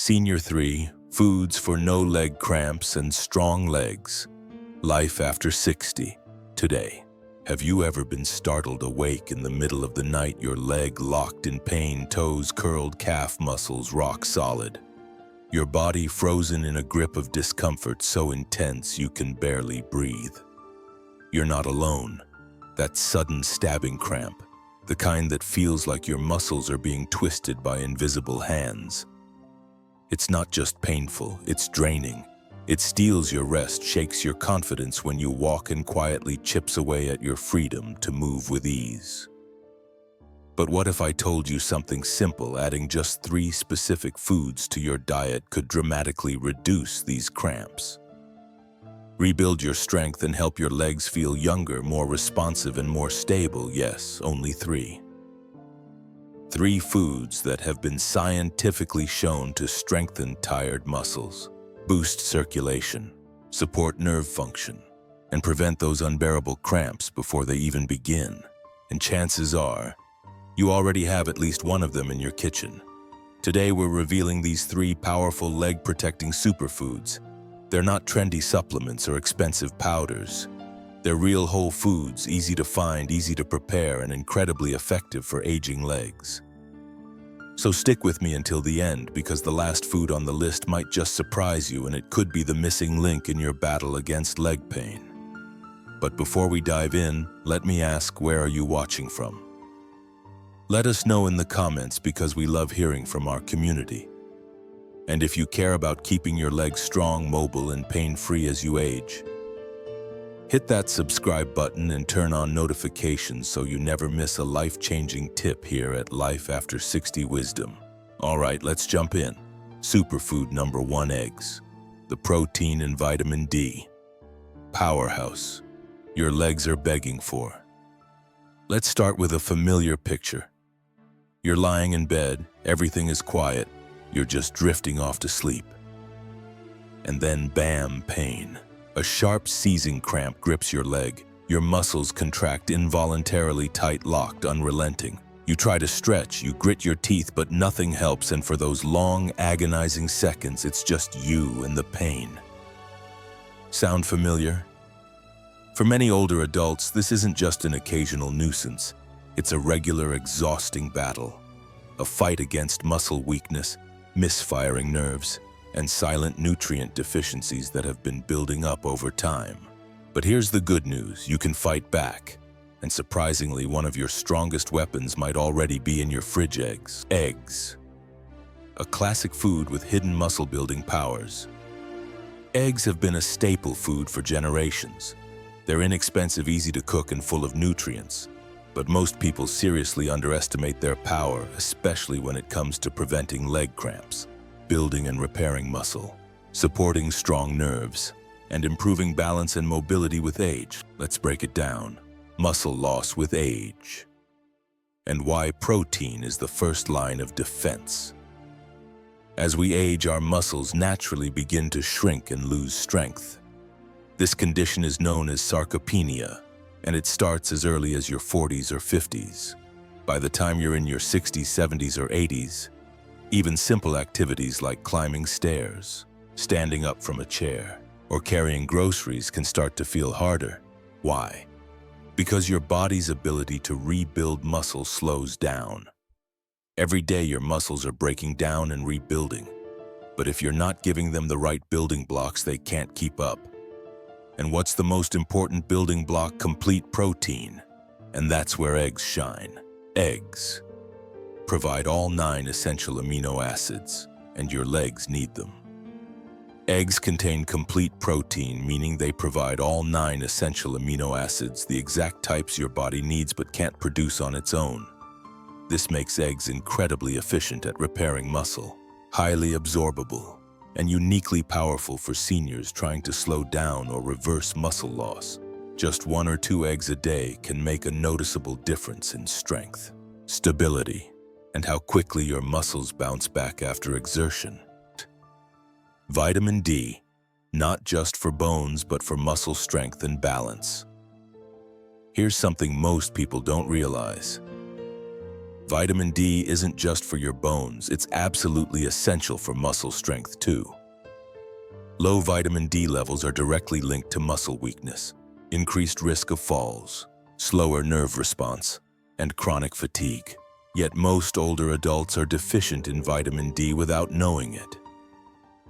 Senior 3, Foods for No Leg Cramps and Strong Legs. Life after 60. Today, have you ever been startled awake in the middle of the night, your leg locked in pain, toes curled, calf muscles rock solid? Your body frozen in a grip of discomfort so intense you can barely breathe. You're not alone. That sudden stabbing cramp, the kind that feels like your muscles are being twisted by invisible hands. It's not just painful, it's draining. It steals your rest, shakes your confidence when you walk, and quietly chips away at your freedom to move with ease. But what if I told you something simple, adding just 3 specific foods to your diet could dramatically reduce these cramps? Rebuild your strength and help your legs feel younger, more responsive, and more stable. Yes, only 3. 3 foods that have been scientifically shown to strengthen tired muscles, boost circulation, support nerve function, and prevent those unbearable cramps before they even begin. And chances are, you already have at least one of them in your kitchen. Today we're revealing these 3 powerful leg-protecting superfoods. They're not trendy supplements or expensive powders. They're real whole foods, easy to find, easy to prepare, and incredibly effective for aging legs. So stick with me until the end, because the last food on the list might just surprise you, and it could be the missing link in your battle against leg pain. But before we dive in, let me ask, where are you watching from? Let us know in the comments, because we love hearing from our community. And if you care about keeping your legs strong, mobile, and pain-free as you age, hit that subscribe button and turn on notifications so you never miss a life-changing tip here at Life After 60 Wisdom. All right, let's jump in. Superfood number 1, eggs. The protein and vitamin D powerhouse your legs are begging for. Let's start with a familiar picture. You're lying in bed, everything is quiet, you're just drifting off to sleep. And then bam, pain. A sharp, seizing cramp grips your leg. Your muscles contract involuntarily, tight, locked, unrelenting. You try to stretch, you grit your teeth, but nothing helps, and for those long, agonizing seconds, it's just you and the pain. Sound familiar? For many older adults, this isn't just an occasional nuisance. It's a regular, exhausting battle. A fight against muscle weakness, misfiring nerves, and silent nutrient deficiencies that have been building up over time. But here's the good news, you can fight back. And surprisingly, one of your strongest weapons might already be in your fridge: eggs. Eggs. A classic food with hidden muscle-building powers. Eggs have been a staple food for generations. They're inexpensive, easy to cook, and full of nutrients. But most people seriously underestimate their power, especially when it comes to preventing leg cramps, building and repairing muscle, supporting strong nerves, and improving balance and mobility with age. Let's break it down. Muscle loss with age, and why protein is the first line of defense. As we age, our muscles naturally begin to shrink and lose strength. This condition is known as sarcopenia, and it starts as early as your 40s or 50s. By the time you're in your 60s, 70s, or 80s, even simple activities like climbing stairs, standing up from a chair, or carrying groceries can start to feel harder. Why? Because your body's ability to rebuild muscle slows down. Every day your muscles are breaking down and rebuilding. But if you're not giving them the right building blocks, they can't keep up. And what's the most important building block? Complete protein. And that's where eggs shine. Eggs provide all 9 essential amino acids, and your legs need them. Eggs contain complete protein, meaning they provide all 9 essential amino acids, the exact types your body needs but can't produce on its own. This makes eggs incredibly efficient at repairing muscle, highly absorbable, and uniquely powerful for seniors trying to slow down or reverse muscle loss. Just 1 or 2 eggs a day can make a noticeable difference in strength, stability, and how quickly your muscles bounce back after exertion. Vitamin D, not just for bones but for muscle strength and balance. Here's something most people don't realize. Vitamin D isn't just for your bones, it's absolutely essential for muscle strength too. Low vitamin D levels are directly linked to muscle weakness, increased risk of falls, slower nerve response, and chronic fatigue. Yet most older adults are deficient in vitamin D without knowing it.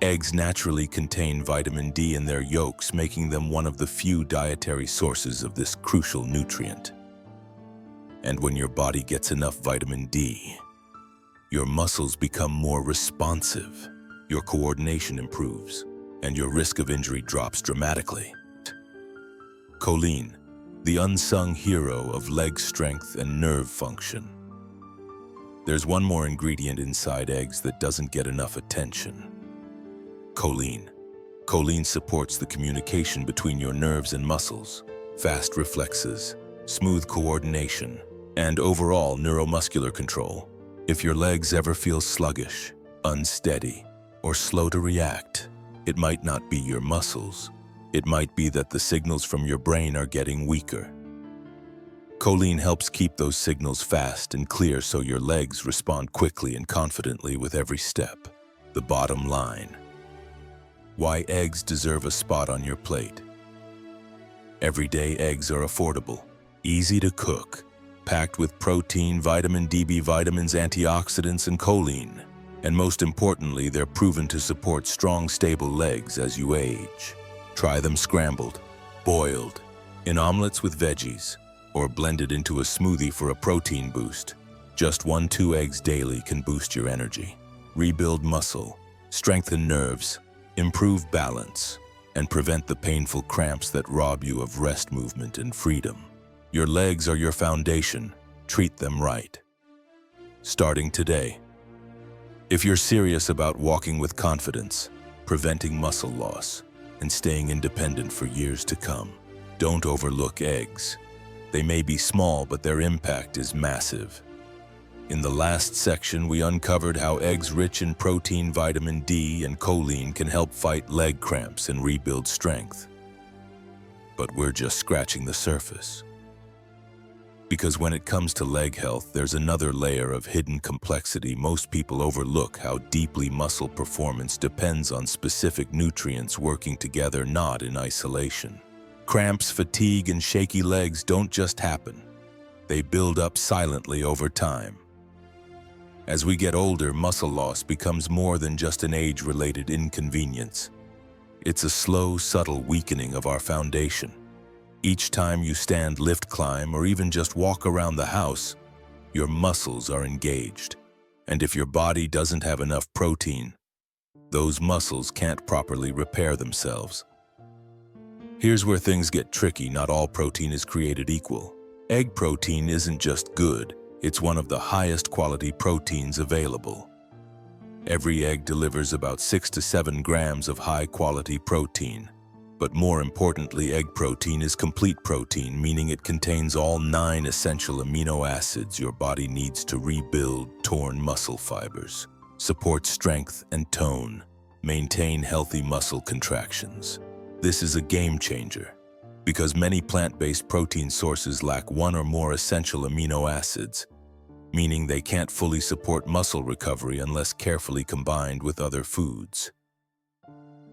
Eggs naturally contain vitamin D in their yolks, making them one of the few dietary sources of this crucial nutrient. And when your body gets enough vitamin D, your muscles become more responsive, your coordination improves, and your risk of injury drops dramatically. Choline, the unsung hero of leg strength and nerve function. There's one more ingredient inside eggs that doesn't get enough attention. Choline. Choline supports the communication between your nerves and muscles, fast reflexes, smooth coordination, and overall neuromuscular control. If your legs ever feel sluggish, unsteady, or slow to react, it might not be your muscles. It might be that the signals from your brain are getting weaker. Choline helps keep those signals fast and clear so your legs respond quickly and confidently with every step. The bottom line. Why eggs deserve a spot on your plate. Everyday eggs are affordable, easy to cook, packed with protein, vitamin D, B vitamins, antioxidants, and choline. And most importantly, they're proven to support strong, stable legs as you age. Try them scrambled, boiled, in omelets with veggies, or blended into a smoothie for a protein boost. Just 1-2 eggs daily can boost your energy, rebuild muscle, strengthen nerves, improve balance, and prevent the painful cramps that rob you of rest, movement, and freedom. Your legs are your foundation. Treat them right. Starting today. If you're serious about walking with confidence, preventing muscle loss, and staying independent for years to come, don't overlook eggs. They may be small, but their impact is massive. In the last section, we uncovered how eggs rich in protein, vitamin D, and choline can help fight leg cramps and rebuild strength. But we're just scratching the surface. Because when it comes to leg health, there's another layer of hidden complexity. Most people overlook how deeply muscle performance depends on specific nutrients working together, not in isolation. Cramps, fatigue, and shaky legs don't just happen. They build up silently over time. As we get older, muscle loss becomes more than just an age-related inconvenience. It's a slow, subtle weakening of our foundation. Each time you stand, lift, climb, or even just walk around the house, your muscles are engaged. And if your body doesn't have enough protein, those muscles can't properly repair themselves. Here's where things get tricky. Not all protein is created equal. Egg protein isn't just good, it's one of the highest quality proteins available. Every egg delivers about 6 to 7 grams of high-quality protein. But more importantly, egg protein is complete protein, meaning it contains all 9 essential amino acids your body needs to rebuild torn muscle fibers, support strength and tone, maintain healthy muscle contractions. This is a game changer, because many plant-based protein sources lack 1 or more essential amino acids, meaning they can't fully support muscle recovery unless carefully combined with other foods.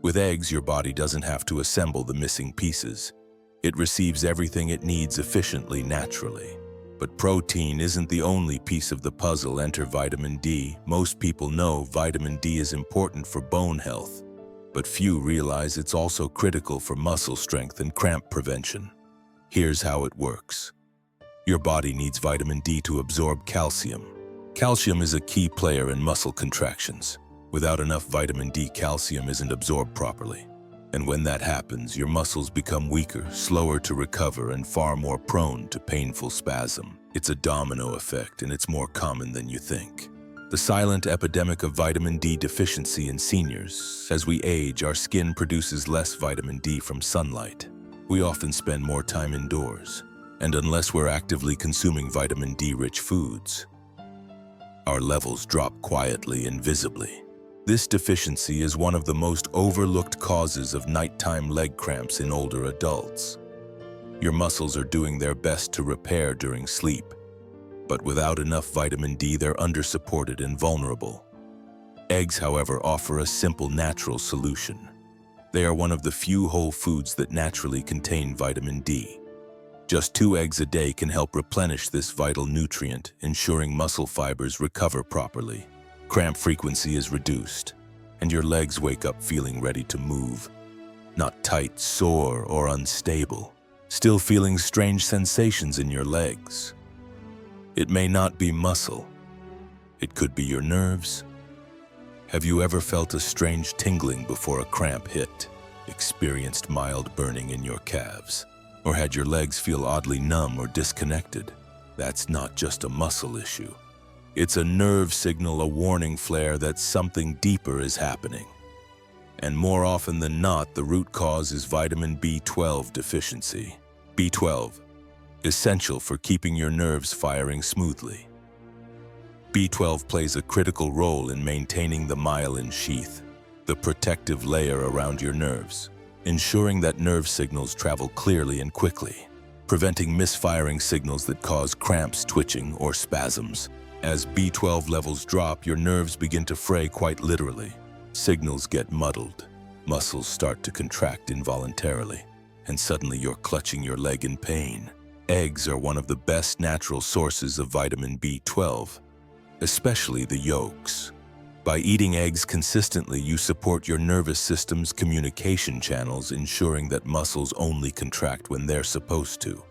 With eggs, your body doesn't have to assemble the missing pieces. It receives everything it needs efficiently, naturally. But protein isn't the only piece of the puzzle. Enter vitamin D. Most people know vitamin D is important for bone health, but few realize it's also critical for muscle strength and cramp prevention. Here's how it works. Your body needs vitamin D to absorb calcium. Calcium is a key player in muscle contractions. Without enough vitamin D, calcium isn't absorbed properly. And when that happens, your muscles become weaker, slower to recover, and far more prone to painful spasm. It's a domino effect, and it's more common than you think. The silent epidemic of vitamin D deficiency in seniors. As we age, our skin produces less vitamin D from sunlight. We often spend more time indoors. And unless we're actively consuming vitamin D-rich foods, our levels drop quietly and visibly. This deficiency is one of the most overlooked causes of nighttime leg cramps in older adults. Your muscles are doing their best to repair during sleep, but without enough vitamin D, they're undersupported and vulnerable. Eggs, however, offer a simple natural solution. They are one of the few whole foods that naturally contain vitamin D. Just 2 eggs a day can help replenish this vital nutrient, ensuring muscle fibers recover properly. Cramp frequency is reduced, and your legs wake up feeling ready to move. Not tight, sore, or unstable. Still feeling strange sensations in your legs. It may not be muscle. It could be your nerves. Have you ever felt a strange tingling before a cramp hit? Experienced mild burning in your calves? Or had your legs feel oddly numb or disconnected? That's not just a muscle issue. It's a nerve signal, a warning flare that something deeper is happening. And more often than not, the root cause is vitamin B12 deficiency. B12, essential for keeping your nerves firing smoothly. B12 plays a critical role in maintaining the myelin sheath, the protective layer around your nerves, ensuring that nerve signals travel clearly and quickly, preventing misfiring signals that cause cramps, twitching, or spasms. As B12 levels drop, your nerves begin to fray quite literally. Signals get muddled, muscles start to contract involuntarily, and suddenly you're clutching your leg in pain. Eggs are one of the best natural sources of vitamin B12, especially the yolks. By eating eggs consistently, you support your nervous system's communication channels, ensuring that muscles only contract when they're supposed to.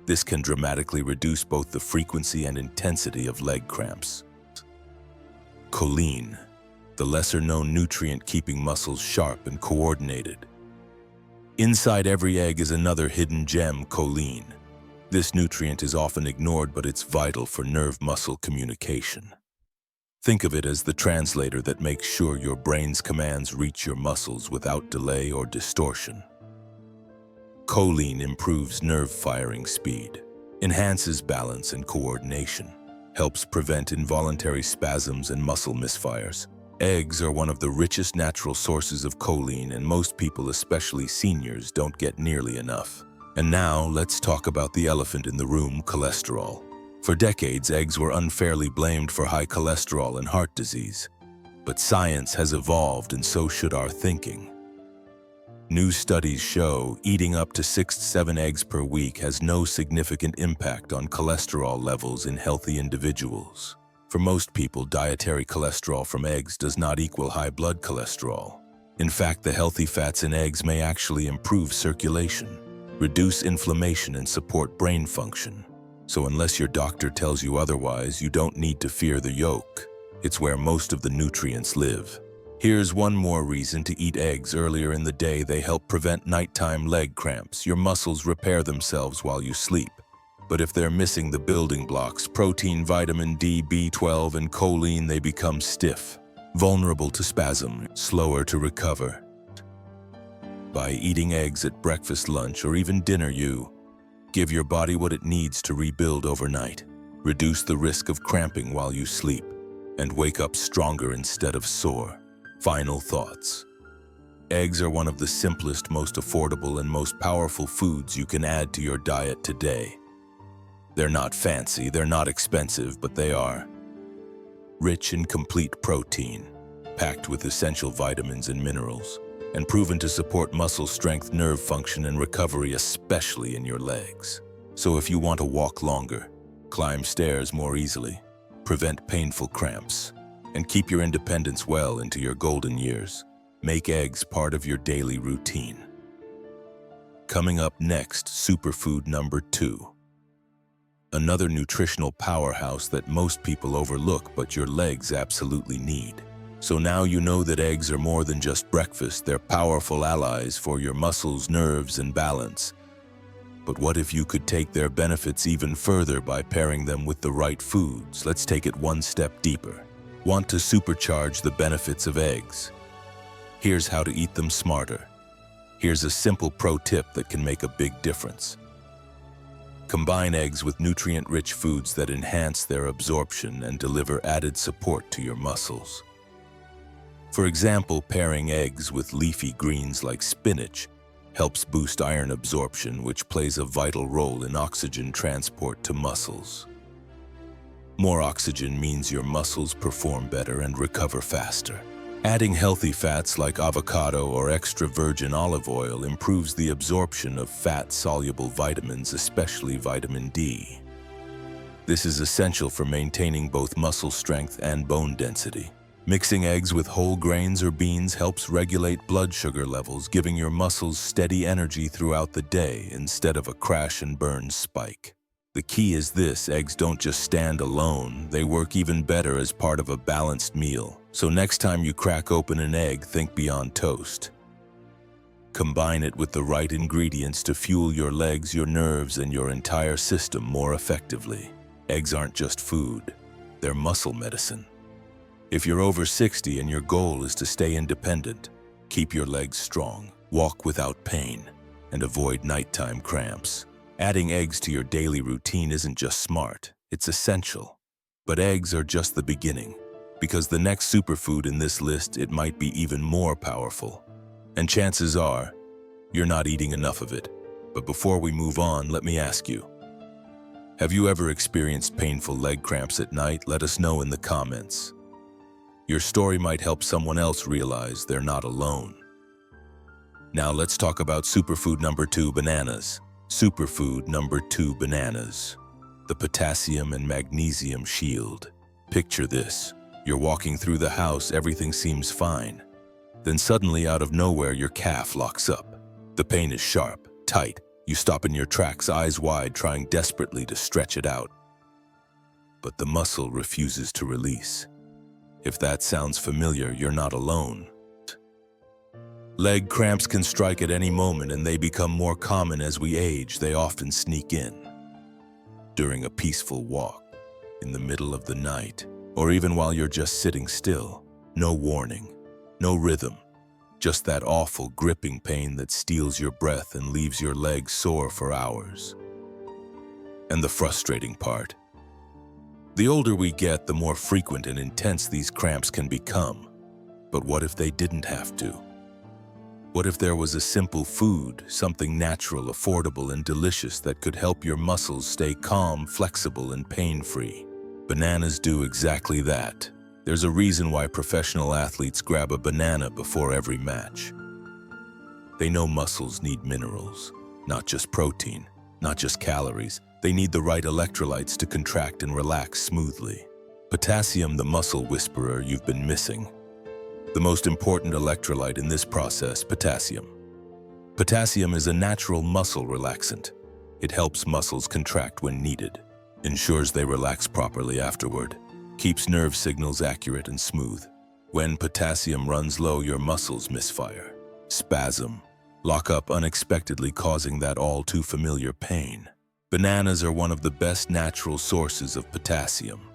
This can dramatically reduce both the frequency and intensity of leg cramps. Choline, the lesser-known nutrient keeping muscles sharp and coordinated. Inside every egg is another hidden gem, choline. This nutrient is often ignored, but it's vital for nerve-muscle communication. Think of it as the translator that makes sure your brain's commands reach your muscles without delay or distortion. Choline improves nerve firing speed, enhances balance and coordination, helps prevent involuntary spasms and muscle misfires. Eggs are one of the richest natural sources of choline, and most people, especially seniors, don't get nearly enough. And now, let's talk about the elephant in the room, cholesterol. For decades, eggs were unfairly blamed for high cholesterol and heart disease. But science has evolved, and so should our thinking. New studies show eating up to 6 to 7 eggs per week has no significant impact on cholesterol levels in healthy individuals. For most people, dietary cholesterol from eggs does not equal high blood cholesterol. In fact, the healthy fats in eggs may actually improve circulation, reduce inflammation, and support brain function. So unless your doctor tells you otherwise, you don't need to fear the yolk. It's where most of the nutrients live. Here's one more reason to eat eggs earlier in the day. They help prevent nighttime leg cramps. Your muscles repair themselves while you sleep. But if they're missing the building blocks, protein, vitamin D, B12, and choline, they become stiff, vulnerable to spasm, slower to recover. By eating eggs at breakfast, lunch, or even dinner, you give your body what it needs to rebuild overnight, reduce the risk of cramping while you sleep, and wake up stronger instead of sore. Final thoughts. Eggs are one of the simplest, most affordable, and most powerful foods you can add to your diet today. They're not fancy, they're not expensive, but they are rich in complete protein, packed with essential vitamins and minerals, and proven to support muscle strength, nerve function, and recovery, especially in your legs. So if you want to walk longer, climb stairs more easily, prevent painful cramps, and keep your independence well into your golden years, make eggs part of your daily routine. Coming up next, superfood number 2. Another nutritional powerhouse that most people overlook, but your legs absolutely need. So now you know that eggs are more than just breakfast. They're powerful allies for your muscles, nerves, and balance. But what if you could take their benefits even further by pairing them with the right foods? Let's take it one step deeper. Want to supercharge the benefits of eggs? Here's how to eat them smarter. Here's a simple pro tip that can make a big difference. Combine eggs with nutrient-rich foods that enhance their absorption and deliver added support to your muscles. For example, pairing eggs with leafy greens like spinach helps boost iron absorption, which plays a vital role in oxygen transport to muscles. More oxygen means your muscles perform better and recover faster. Adding healthy fats like avocado or extra virgin olive oil improves the absorption of fat-soluble vitamins, especially vitamin D. This is essential for maintaining both muscle strength and bone density. Mixing eggs with whole grains or beans helps regulate blood sugar levels, giving your muscles steady energy throughout the day instead of a crash-and-burn spike. The key is this: eggs don't just stand alone, they work even better as part of a balanced meal. So next time you crack open an egg, think beyond toast. Combine it with the right ingredients to fuel your legs, your nerves, and your entire system more effectively. Eggs aren't just food, they're muscle medicine. If you're over 60 and your goal is to stay independent, keep your legs strong, walk without pain, and avoid nighttime cramps. Adding eggs to your daily routine isn't just smart, it's essential. But eggs are just the beginning, because the next superfood in this list, it might be even more powerful. And chances are, you're not eating enough of it. But before we move on, let me ask you, have you ever experienced painful leg cramps at night? Let us know in the comments. Your story might help someone else realize they're not alone. Now let's talk about superfood number 2, bananas. Superfood number 2, bananas. The potassium and magnesium shield. Picture this. You're walking through the house, everything seems fine. Then suddenly, out of nowhere, your calf locks up. The pain is sharp, tight. You stop in your tracks, eyes wide, trying desperately to stretch it out. But the muscle refuses to release. If that sounds familiar, you're not alone. Leg cramps can strike at any moment, and they become more common as we age. They often sneak in during a peaceful walk, in the middle of the night, or even while you're just sitting still. No warning, no rhythm, just that awful gripping pain that steals your breath and leaves your legs sore for hours. And the frustrating part, the older we get, the more frequent and intense these cramps can become. But what if they didn't have to? What if there was a simple food, something natural, affordable, and delicious that could help your muscles stay calm, flexible, and pain-free? Bananas do exactly that. There's a reason why professional athletes grab a banana before every match. They know muscles need minerals, not just protein, not just calories. They need the right electrolytes to contract and relax smoothly. Potassium, the muscle whisperer you've been missing. The most important electrolyte in this process, potassium. Potassium is a natural muscle relaxant. It helps muscles contract when needed, ensures they relax properly afterward, keeps nerve signals accurate and smooth. When potassium runs low, your muscles misfire, spasm, lock up unexpectedly, causing that all too familiar pain. Bananas are one of the best natural sources of potassium.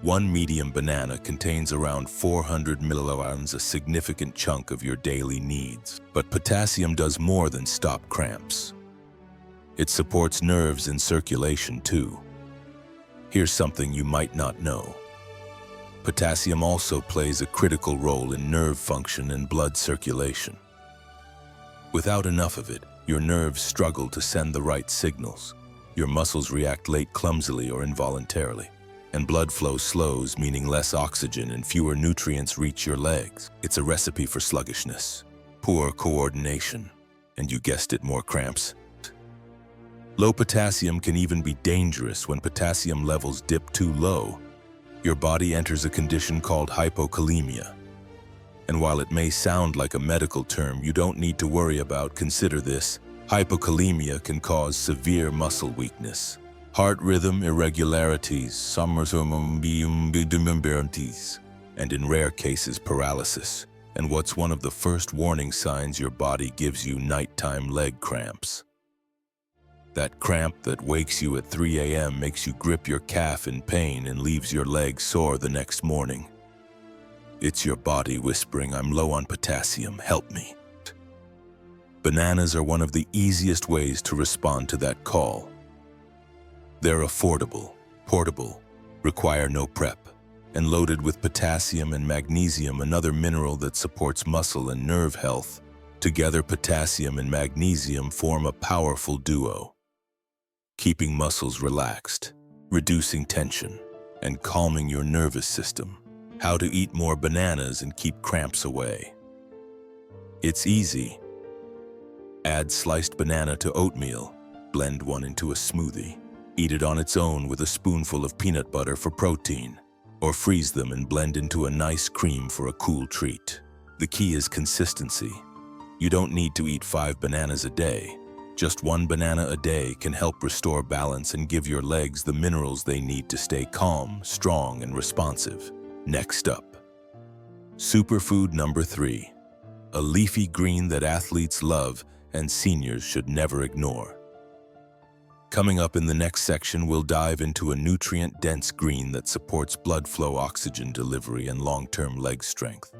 One medium banana contains around 400 milligrams, a significant chunk of your daily needs. But potassium does more than stop cramps. It supports nerves and circulation too. Here's something you might not know. Potassium also plays a critical role in nerve function and blood circulation. Without enough of it, your nerves struggle to send the right signals. Your muscles react late, clumsily, or involuntarily. And blood flow slows, meaning less oxygen and fewer nutrients reach your legs. It's a recipe for sluggishness, poor coordination, and you guessed it, more cramps. Low potassium can even be dangerous. When potassium levels dip too low, your body enters a condition called hypokalemia. And while it may sound like a medical term you don't need to worry about, consider this. Hypokalemia can cause severe muscle weakness, heart rhythm irregularities, and in rare cases, paralysis. And what's one of the first warning signs your body gives you? Nighttime leg cramps. That cramp that wakes you at 3 a.m. makes you grip your calf in pain and leaves your leg sore the next morning. It's your body whispering, "I'm low on potassium, help me." Bananas are one of the easiest ways to respond to that call. They're affordable, portable, require no prep, and loaded with potassium and magnesium, another mineral that supports muscle and nerve health. Together, potassium and magnesium form a powerful duo, keeping muscles relaxed, reducing tension, and calming your nervous system. How to eat more bananas and keep cramps away. It's easy. Add sliced banana to oatmeal. Blend one into a smoothie. Eat it on its own with a spoonful of peanut butter for protein, or freeze them and blend into a nice cream for a cool treat. The key is consistency. You don't need to eat 5 bananas a day. Just 1 banana a day can help restore balance and give your legs the minerals they need to stay calm, strong, and responsive. Next up, superfood number 3, a leafy green that athletes love and seniors should never ignore. Coming up in the next section, we'll dive into a nutrient-dense green that supports blood flow, oxygen delivery, and long-term leg strength.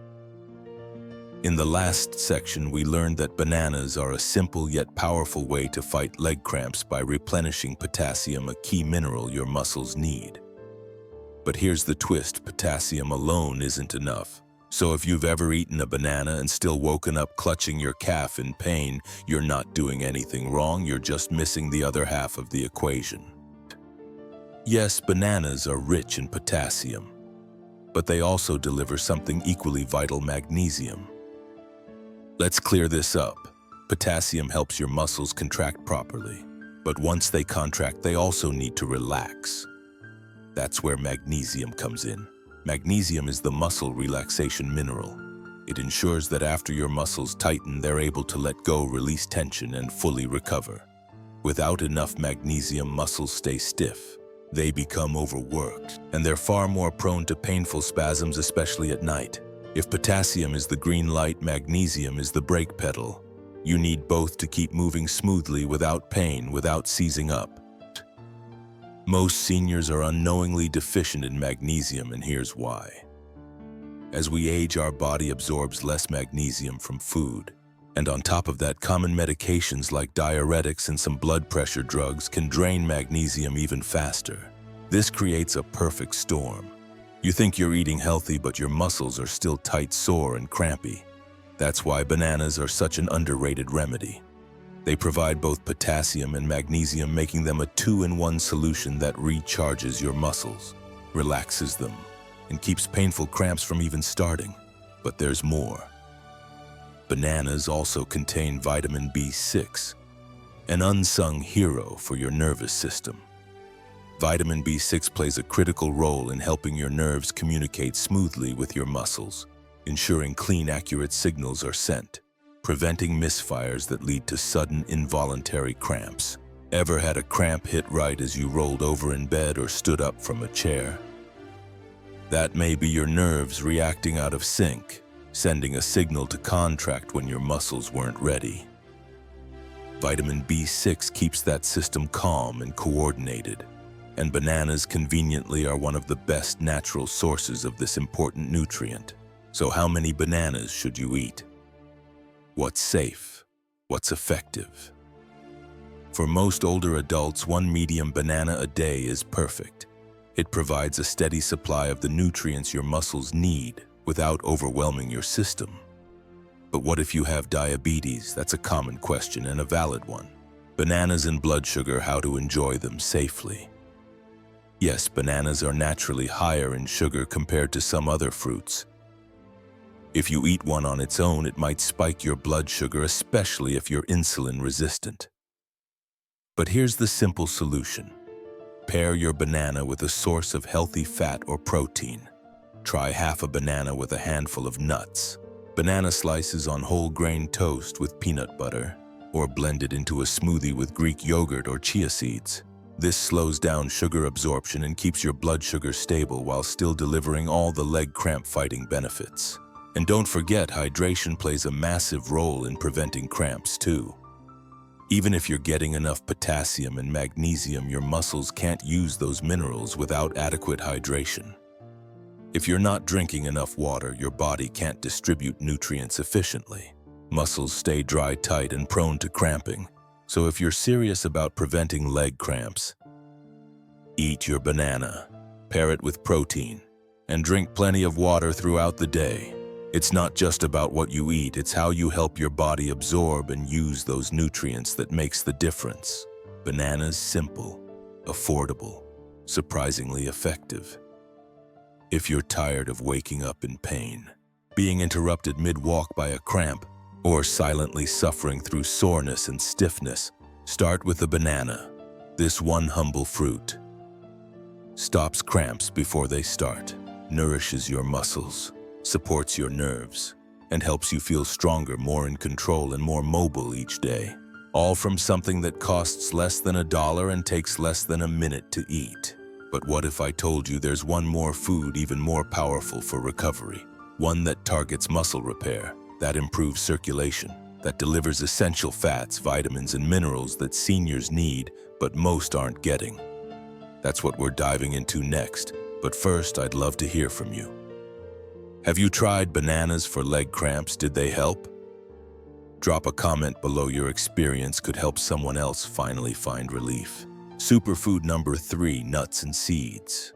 In the last section, we learned that bananas are a simple yet powerful way to fight leg cramps by replenishing potassium, a key mineral your muscles need. But here's the twist: potassium alone isn't enough. So if you've ever eaten a banana and still woken up clutching your calf in pain, you're not doing anything wrong, you're just missing the other half of the equation. Yes, bananas are rich in potassium, but they also deliver something equally vital: magnesium. Let's clear this up. Potassium helps your muscles contract properly, but once they contract, they also need to relax. That's where magnesium comes in. Magnesium is the muscle relaxation mineral. It ensures that after your muscles tighten, they're able to let go, release tension, and fully recover. Without enough magnesium, muscles stay stiff. They become overworked, and they're far more prone to painful spasms, especially at night. If potassium is the green light, magnesium is the brake pedal. You need both to keep moving smoothly without pain, without seizing up. Most seniors are unknowingly deficient in magnesium, and here's why. As we age, our body absorbs less magnesium from food. And on top of that, common medications like diuretics and some blood pressure drugs can drain magnesium even faster. This creates a perfect storm. You think you're eating healthy, but your muscles are still tight, sore, and crampy. That's why bananas are such an underrated remedy. They provide both potassium and magnesium, making them a 2-in-1 solution that recharges your muscles, relaxes them, and keeps painful cramps from even starting. But there's more. Bananas also contain vitamin B6, an unsung hero for your nervous system. Vitamin B6 plays a critical role in helping your nerves communicate smoothly with your muscles, ensuring clean, accurate signals are sent, preventing misfires that lead to sudden, involuntary cramps. Ever had a cramp hit right as you rolled over in bed or stood up from a chair? That may be your nerves reacting out of sync, sending a signal to contract when your muscles weren't ready. Vitamin B6 keeps that system calm and coordinated, and bananas conveniently are one of the best natural sources of this important nutrient. So how many bananas should you eat? What's safe? What's effective? For most older adults, 1 medium banana a day is perfect. It provides a steady supply of the nutrients your muscles need without overwhelming your system. But what if you have diabetes? That's a common question and a valid one. Bananas and blood sugar, how to enjoy them safely. Yes, bananas are naturally higher in sugar compared to some other fruits. If you eat one on its own, it might spike your blood sugar, especially if you're insulin resistant. But here's the simple solution. Pair your banana with a source of healthy fat or protein. Try half a banana with a handful of nuts. Banana slices on whole grain toast with peanut butter, or blend it into a smoothie with Greek yogurt or chia seeds. This slows down sugar absorption and keeps your blood sugar stable while still delivering all the leg cramp fighting benefits. And don't forget, hydration plays a massive role in preventing cramps too. Even if you're getting enough potassium and magnesium, your muscles can't use those minerals without adequate hydration. If you're not drinking enough water, your body can't distribute nutrients efficiently. Muscles stay dry, tight, and prone to cramping. So if you're serious about preventing leg cramps, eat your banana, pair it with protein, and drink plenty of water throughout the day. It's not just about what you eat, it's how you help your body absorb and use those nutrients that makes the difference. Bananas, simple, affordable, surprisingly effective. If you're tired of waking up in pain, being interrupted mid-walk by a cramp, or silently suffering through soreness and stiffness, start with a banana. This one humble fruit stops cramps before they start, nourishes your muscles, supports your nerves, and helps you feel stronger, more in control, and more mobile each day. All from something that costs less than $1 and takes less than a minute to eat. But what if I told you there's one more food even more powerful for recovery? One that targets muscle repair, that improves circulation, that delivers essential fats, vitamins, and minerals that seniors need, but most aren't getting. That's what we're diving into next. But first, I'd love to hear from you. Have you tried bananas for leg cramps? Did they help? Drop a comment below. Your experience could help someone else finally find relief. Superfood number 3, nuts and seeds.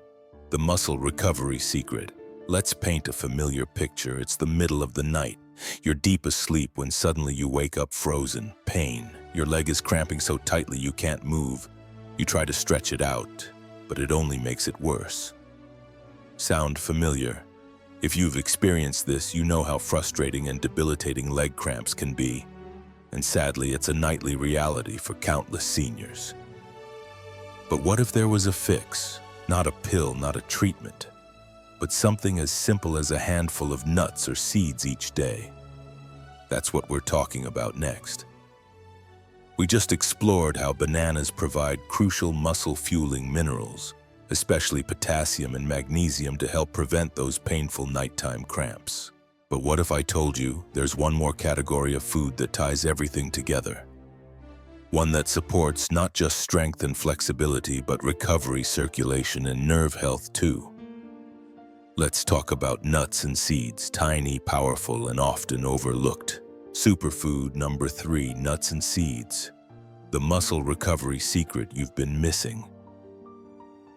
The muscle recovery secret. Let's paint a familiar picture. It's the middle of the night. You're deep asleep when suddenly you wake up frozen, pain. Your leg is cramping so tightly you can't move. You try to stretch it out, but it only makes it worse. Sound familiar? If you've experienced this, you know how frustrating and debilitating leg cramps can be. And sadly, it's a nightly reality for countless seniors. But what if there was a fix? Not a pill, not a treatment, but something as simple as a handful of nuts or seeds each day. That's what we're talking about next. We just explored how bananas provide crucial muscle-fueling minerals, especially potassium and magnesium, to help prevent those painful nighttime cramps. But what if I told you there's one more category of food that ties everything together? One that supports not just strength and flexibility, but recovery, circulation, and nerve health too. Let's talk about nuts and seeds, tiny, powerful, and often overlooked. Superfood number 3, nuts and seeds. The muscle recovery secret you've been missing.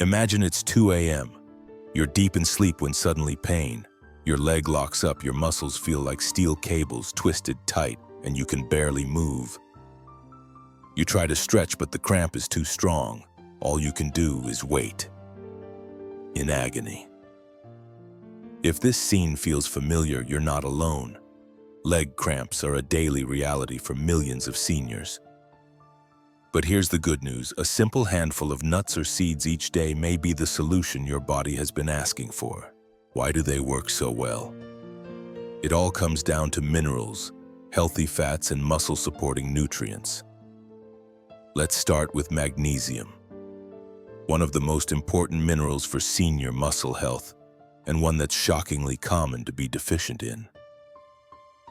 Imagine it's 2 a.m. You're deep in sleep when suddenly pain. Your leg locks up, your muscles feel like steel cables twisted tight, and you can barely move. You try to stretch, but the cramp is too strong. All you can do is wait, in agony. If this scene feels familiar, you're not alone. Leg cramps are a daily reality for millions of seniors. But here's the good news. A simple handful of nuts or seeds each day may be the solution your body has been asking for. Why do they work so well? It all comes down to minerals, healthy fats, and muscle-supporting nutrients. Let's start with magnesium, one of the most important minerals for senior muscle health, and one that's shockingly common to be deficient in.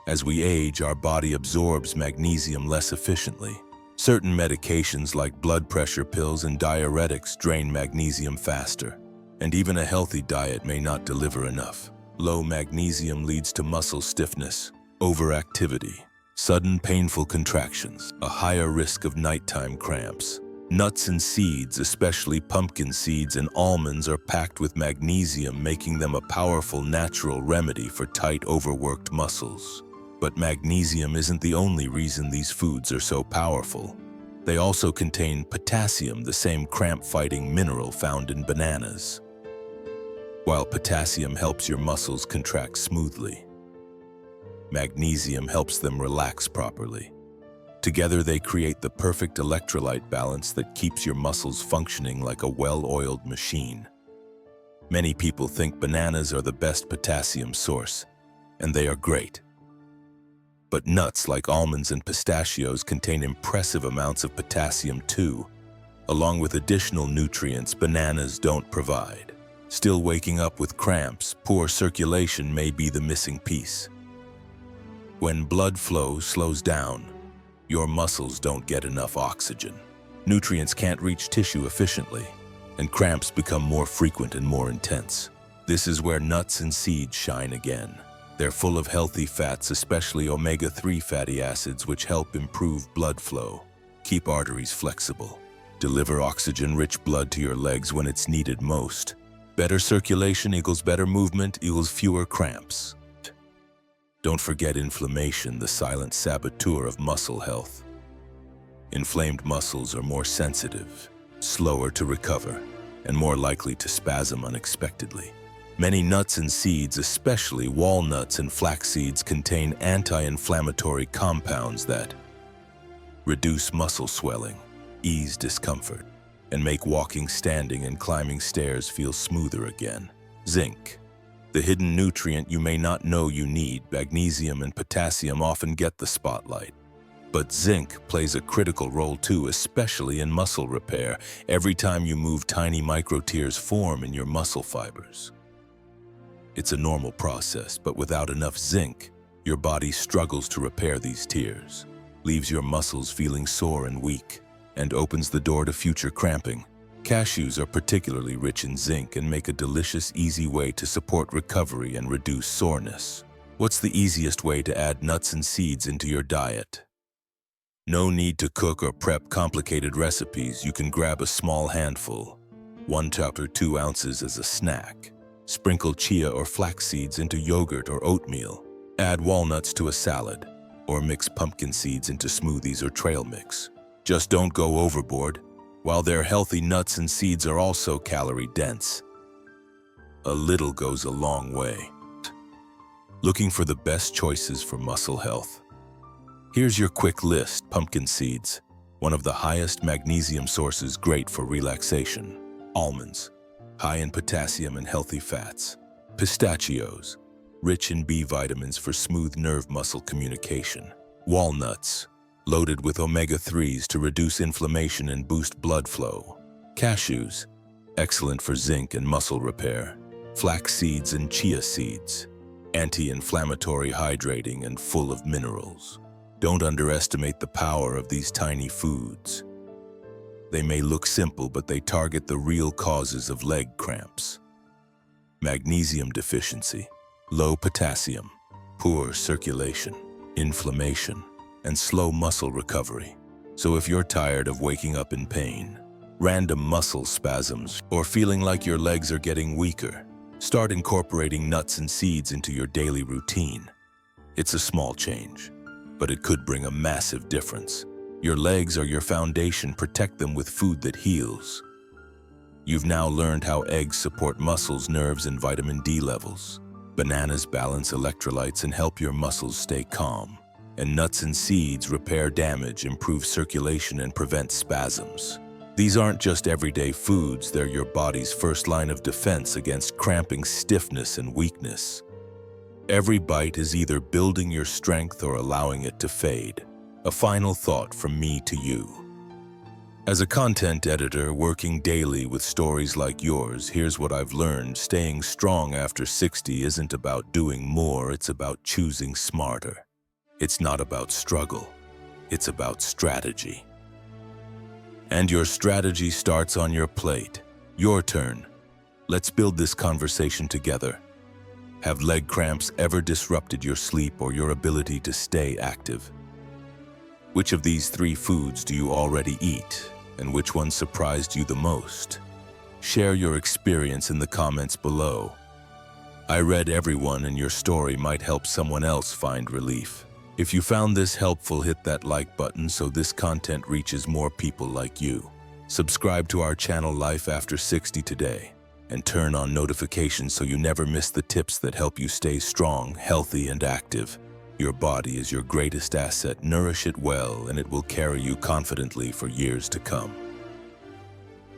As we age, our body absorbs magnesium less efficiently. Certain medications like blood pressure pills and diuretics drain magnesium faster, and even a healthy diet may not deliver enough. Low magnesium leads to muscle stiffness, overactivity, sudden painful contractions, a higher risk of nighttime cramps. Nuts and seeds, especially pumpkin seeds and almonds, are packed with magnesium, making them a powerful natural remedy for tight, overworked muscles. But magnesium isn't the only reason these foods are so powerful. They also contain potassium, the same cramp-fighting mineral found in bananas. While potassium helps your muscles contract smoothly, magnesium helps them relax properly. Together, they create the perfect electrolyte balance that keeps your muscles functioning like a well-oiled machine. Many people think bananas are the best potassium source, and they are great. But nuts like almonds and pistachios contain impressive amounts of potassium too, along with additional nutrients bananas don't provide. Still waking up with cramps, poor circulation may be the missing piece. When blood flow slows down, your muscles don't get enough oxygen. Nutrients can't reach tissue efficiently, and cramps become more frequent and more intense. This is where nuts and seeds shine again. They're full of healthy fats, especially omega-3 fatty acids, which help improve blood flow, keep arteries flexible, deliver oxygen-rich blood to your legs when it's needed most. Better circulation equals better movement equals fewer cramps. Don't forget inflammation, the silent saboteur of muscle health. Inflamed muscles are more sensitive, slower to recover, and more likely to spasm unexpectedly. Many nuts and seeds, especially walnuts and flax seeds, contain anti-inflammatory compounds that reduce muscle swelling, ease discomfort, and make walking, standing, and climbing stairs feel smoother again. Zinc, the hidden nutrient you may not know you need. Magnesium and potassium often get the spotlight. But zinc plays a critical role too, especially in muscle repair. Every time you move, tiny micro-tears form in your muscle fibers. It's a normal process, but without enough zinc, your body struggles to repair these tears, leaves your muscles feeling sore and weak, and opens the door to future cramping. Cashews are particularly rich in zinc and make a delicious, easy way to support recovery and reduce soreness. What's the easiest way to add nuts and seeds into your diet? No need to cook or prep complicated recipes. You can grab a small handful, 1 cup or 2 ounces as a snack. Sprinkle chia or flax seeds into yogurt or oatmeal. Add walnuts to a salad, or mix pumpkin seeds into smoothies or trail mix. Just don't go overboard. While they're healthy, nuts and seeds are also calorie-dense. A little goes a long way. Looking for the best choices for muscle health? Here's your quick list. Pumpkin seeds, one of the highest magnesium sources, great for relaxation. Almonds, high in potassium and healthy fats. Pistachios, rich in B vitamins for smooth nerve muscle communication. Walnuts, loaded with omega-3s to reduce inflammation and boost blood flow. Cashews, excellent for zinc and muscle repair. Flax seeds and chia seeds, anti-inflammatory, hydrating, and full of minerals. Don't underestimate the power of these tiny foods. They may look simple, but they target the real causes of leg cramps. Magnesium deficiency, low potassium, poor circulation, inflammation, and slow muscle recovery. So if you're tired of waking up in pain, random muscle spasms, or feeling like your legs are getting weaker, start incorporating nuts and seeds into your daily routine. It's a small change, but it could bring a massive difference. Your legs are your foundation. Protect them with food that heals. You've now learned how eggs support muscles, nerves, and vitamin D levels. Bananas balance electrolytes and help your muscles stay calm. And nuts and seeds repair damage, improve circulation, and prevent spasms. These aren't just everyday foods, they're your body's first line of defense against cramping, stiffness, and weakness. Every bite is either building your strength or allowing it to fade. A final thought from me to you. As a content editor working daily with stories like yours, here's what I've learned. Staying strong after 60 isn't about doing more, it's about choosing smarter. It's not about struggle, it's about strategy. And your strategy starts on your plate. Your turn. Let's build this conversation together. Have leg cramps ever disrupted your sleep or your ability to stay active? Which of these 3 foods do you already eat, and which one surprised you the most? Share your experience in the comments below. I read every one, and your story might help someone else find relief. If you found this helpful, hit that like button so this content reaches more people like you. Subscribe to our channel Life After 60 today, and turn on notifications so you never miss the tips that help you stay strong, healthy, and active. Your body is your greatest asset. Nourish it well, and it will carry you confidently for years to come.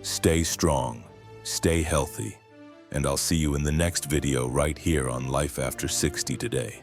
Stay strong, stay healthy, and I'll see you in the next video right here on Life After 60 today.